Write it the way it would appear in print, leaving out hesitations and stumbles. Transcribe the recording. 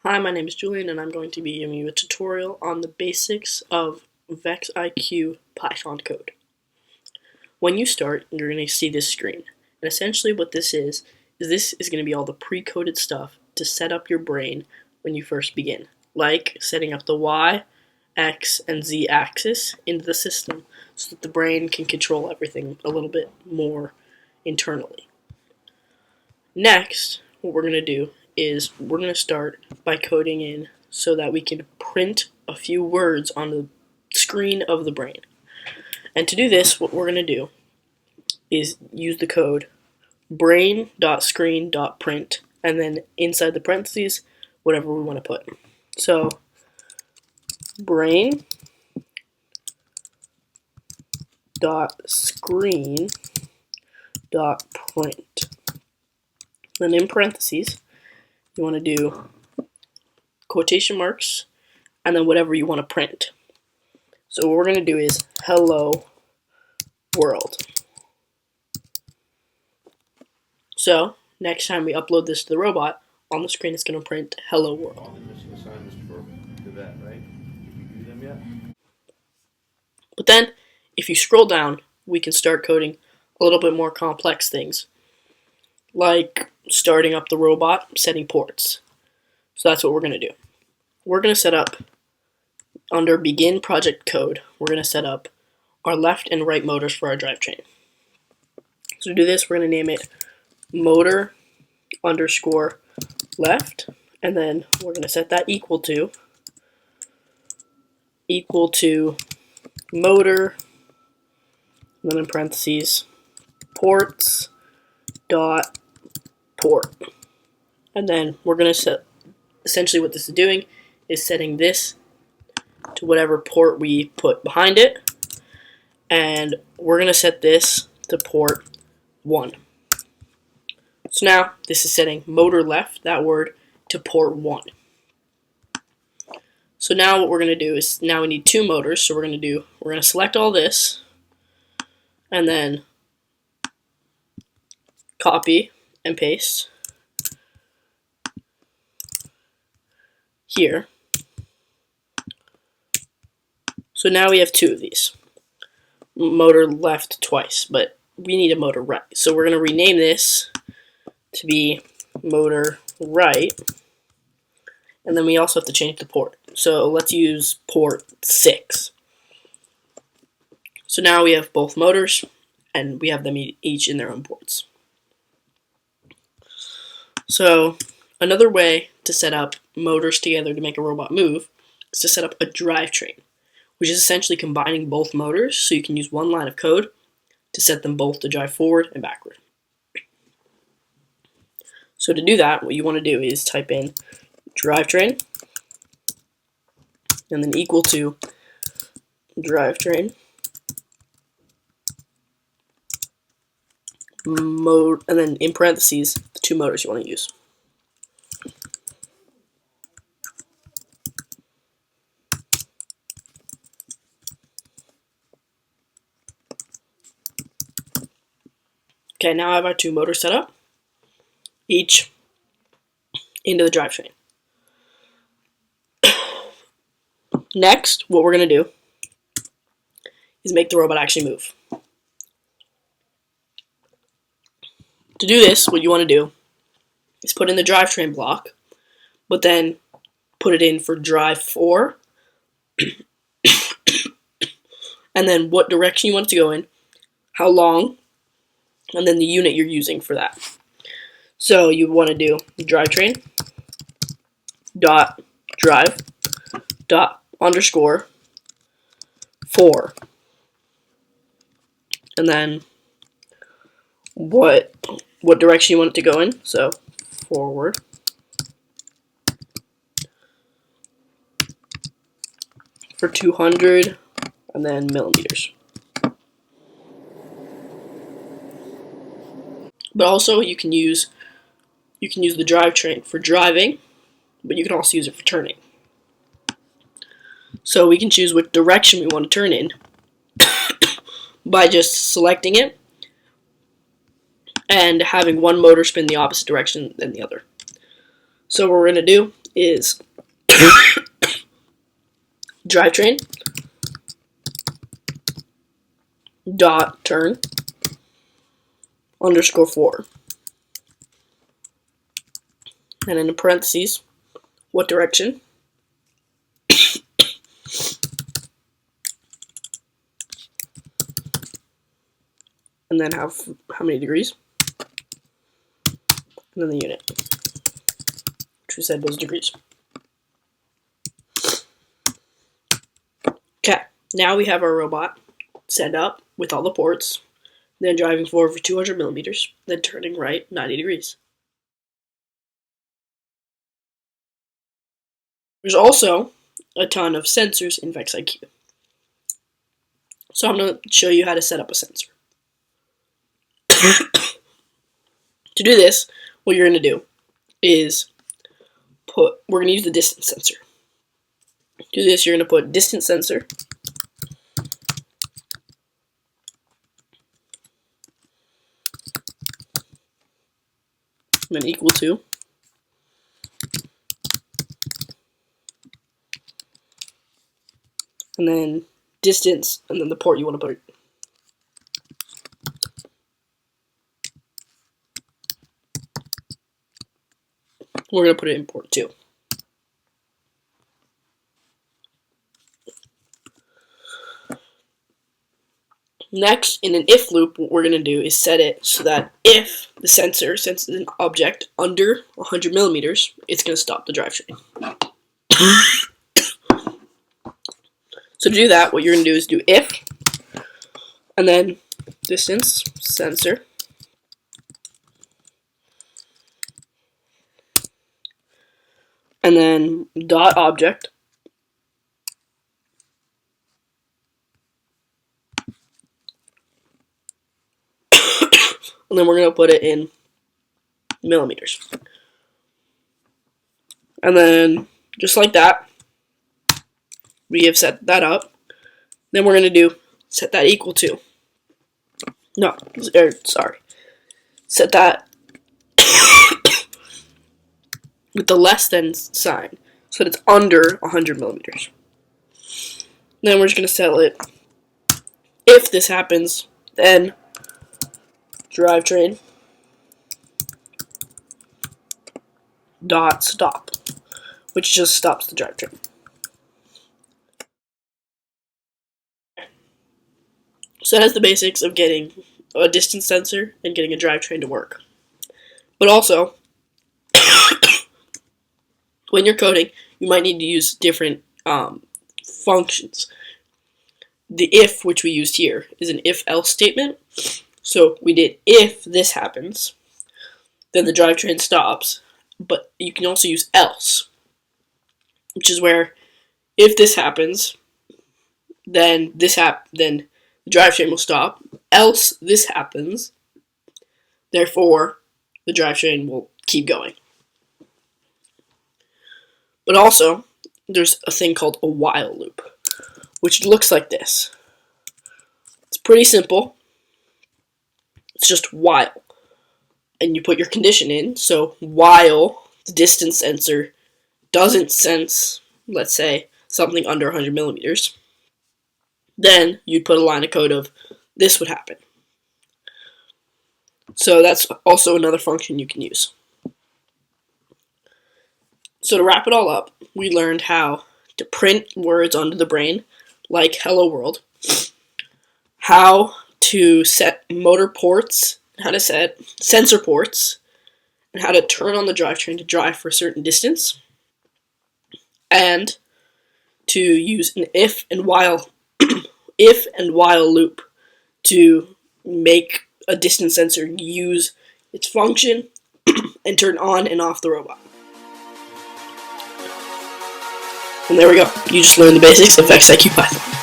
Hi, my name is Julian and I'm going to be giving you a tutorial on the basics of VexIQ Python code. When you start, you're going to see this screen. And essentially what this is this is going to be all the pre-coded stuff to set up your brain when you first begin, like setting up the Y, X, and Z axis into the system so that the brain can control everything a little bit more internally. Next, what we're going to do is we're going to start by coding in so that we can print a few words on the screen of the brain. And to do this, what we're going to do is use the code brain.screen.print, and then inside the parentheses, whatever we want to put. So brain.screen.print. Then in parentheses, you want to do quotation marks and then whatever you want to print. So what we're going to do is hello world. So next time we upload this to the robot, on the screen it's going to print hello world. All the missing assignments for the vet, right? Did you do them yet? But then if you scroll down, we can start coding a little bit more complex things, like starting up the robot, setting ports. So that's what we're going to do. We're going to set up, under begin project code, we're going to set up our left and right motors for our drivetrain. So to do this, we're going to name it motor underscore left, and then we're going to set that equal to motor, and then in parentheses ports dot port. And then we're going to set, essentially what this is doing is setting this to whatever port we put behind it, and we're going to set this to port 1. So now this is setting motor left, that word, to port 1. So now what we're going to do is, now we need two motors, so we're going to select all this, and then copy and paste here. So now we have two of these. Motor left twice, but we need a motor right. So we're going to rename this to be motor right, and then we also have to change the port. So let's use port 6. So now we have both motors, and we have them each in their own ports. So another way to set up motors together to make a robot move is to set up a drivetrain, which is essentially combining both motors, so you can use one line of code to set them both to drive forward and backward. So to do that, what you want to do is type in drivetrain, and then equal to drivetrain mode, and then in parentheses the two motors you want to use. Okay, now I have our two motors set up, each into the drivetrain. Next, what we're going to do is make the robot actually move. To do this, what you want to do is put in the drivetrain block, but then put it in for drive 4, and then what direction you want it to go in, how long, and then the unit you're using for that. So you want to do drivetrain dot drive dot underscore 4, and then what direction you want it to go in, so forward, for 200, and then millimeters. But also you can use the drivetrain for driving, but you can also use it for turning. So we can choose which direction we want to turn in by just selecting it and having one motor spin the opposite direction than the other. So what we're going to do is drivetrain dot turn underscore 4. And in the parentheses, what direction? And then how many degrees? And then the unit, which we said was degrees. Okay, now we have our robot set up with all the ports, then driving forward for 200 millimeters, then turning right 90 degrees. There's also a ton of sensors in VexIQ. So I'm going to show you how to set up a sensor. To do this, what you're going to do is we're going to use the distance sensor. To do this, you're going to put distance sensor and then equal to and then distance and then the port you want to put it. We're going to put it in port 2. Next, in an if loop, what we're going to do is set it so that if the sensor senses an object under 100 millimeters, it's going to stop the drivetrain. So to do that, what you're going to do is do if, and then distance sensor, and then dot object, and then we're going to put it in millimeters. And then, just like that, we have set that up. Then we're going to set that equal to. No, sorry. Set that with the less than sign, so that it's under 100 millimeters. Then we're just going to set it, if this happens, then drivetrain dot stop, which just stops the drivetrain. So that is the basics of getting a distance sensor and getting a drivetrain to work. But also, when you're coding, you might need to use different functions. The if, which we used here, is an if-else statement. So we did if this happens, then the drivetrain stops. But you can also use else, which is where if this happens, then then the drivetrain will stop. Else this happens, therefore the drivetrain will keep going. But also, there's a thing called a while loop, which looks like this. It's pretty simple. It's just while. And you put your condition in, so while the distance sensor doesn't sense, let's say, something under 100 millimeters, then you'd put a line of code of this would happen. So that's also another function you can use. So to wrap it all up, we learned how to print words onto the brain, like hello world, how to set motor ports, how to set sensor ports, and how to turn on the drivetrain to drive for a certain distance, and to use an if and while loop to make a distance sensor use its function and turn on and off the robot. And there we go. You just learned the basics of VexIQ Python.